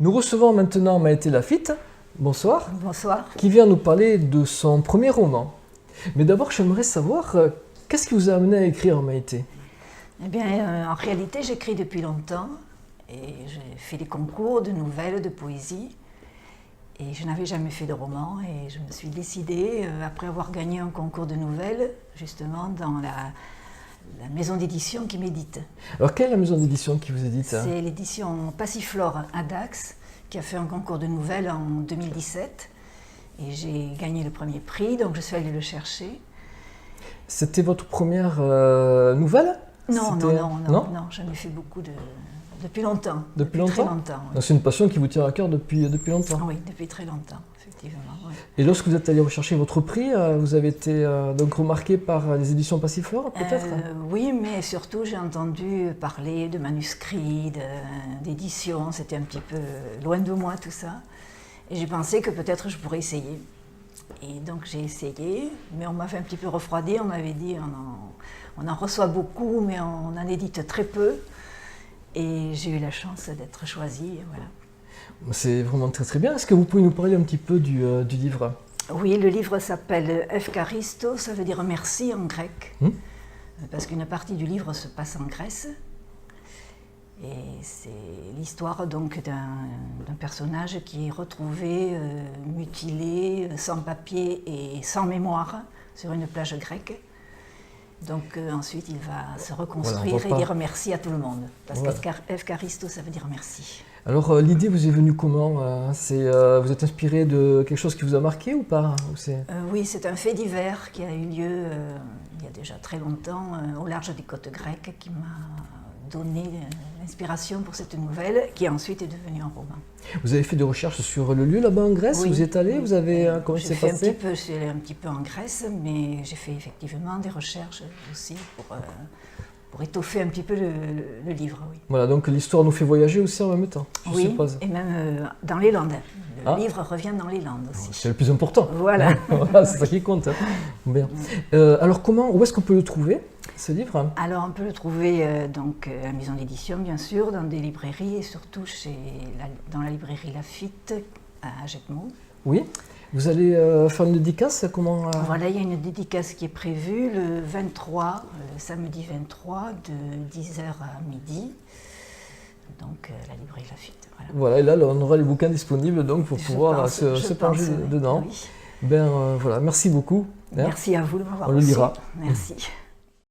Nous recevons maintenant Maïté Laffitte, bonsoir, Bonsoir. qui vient nous parler de son premier roman. Mais d'abord, j'aimerais savoir, qu'est-ce qui vous a amené à écrire, Maïté? Eh bien, en réalité, j'écris depuis longtemps et j'ai fait des concours de nouvelles, de poésie. Et je n'avais jamais fait de roman et je me suis décidée, après avoir gagné un concours de nouvelles, justement dans la maison d'édition qui m'édite. Alors, quelle est la maison d'édition qui vous édite? C'est l'édition Passiflore à Dax, qui a fait un concours de nouvelles en 2017. Et j'ai gagné le premier prix, donc je suis allée le chercher. C'était votre première nouvelle? Non, j'en ai fait beaucoup depuis longtemps. Depuis très longtemps? longtemps. Oui. Donc, c'est une passion qui vous tient à cœur depuis longtemps. Oui, depuis très longtemps, effectivement. Oui. Et lorsque vous êtes allé rechercher votre prix, vous avez été donc remarqué par les éditions Passiflore, peut-être? Oui, mais surtout j'ai entendu parler de manuscrits, d'éditions, c'était un petit peu loin de moi tout ça. Et j'ai pensé que peut-être je pourrais essayer. Et donc j'ai essayé, mais on m'avait un petit peu refroidi, on m'avait dit on en reçoit beaucoup, mais on en édite très peu. Et j'ai eu la chance d'être choisie, et voilà. C'est vraiment très très bien. Est-ce que vous pouvez nous parler un petit peu du livre? Oui, le livre s'appelle Efkaristo, ça veut dire merci en grec, parce qu'une partie du livre se passe en Grèce. Et c'est l'histoire donc d'un personnage qui est retrouvé mutilé, sans papier et sans mémoire sur une plage grecque. Donc ensuite il va se reconstruire et dire merci à tout le monde. Parce qu'Efkaristo ça veut dire merci. Alors l'idée vous est venue comment? Vous êtes inspiré de quelque chose qui vous a marqué ou pas? Oui, c'est un fait divers qui a eu lieu il y a déjà très longtemps au large des côtes grecques qui m'a donné l'inspiration pour cette nouvelle qui ensuite est devenue un roman. Vous avez fait des recherches sur le lieu là-bas en Grèce? Oui, vous y êtes allé? Vous avez comment c'est passé? Je suis allée un petit peu en Grèce, mais j'ai fait effectivement des recherches aussi pour étoffer un petit peu le livre. Oui. Voilà, donc l'histoire nous fait voyager aussi en même temps, je oui, suppose. Et même dans les Landes. Le livre revient dans les Landes aussi. C'est le plus important. Voilà. Voilà, c'est ça qui compte. Hein. Bien. Alors où est-ce qu'on peut le trouver, ce livre? Alors on peut le trouver donc à la maison d'édition bien sûr, dans des librairies et surtout dans la librairie Laffitte à Jetmo. Oui. Vous allez faire une dédicace? Voilà, il y a une dédicace qui est prévue le 23, le samedi 23 de 10h à midi. Donc la librairie Laffitte. Voilà, et là on aura les bouquins disponibles donc pour pouvoir se plonger dedans. Oui. Voilà, merci beaucoup. Merci à vous de m'avoir reçu. On le lira. Merci.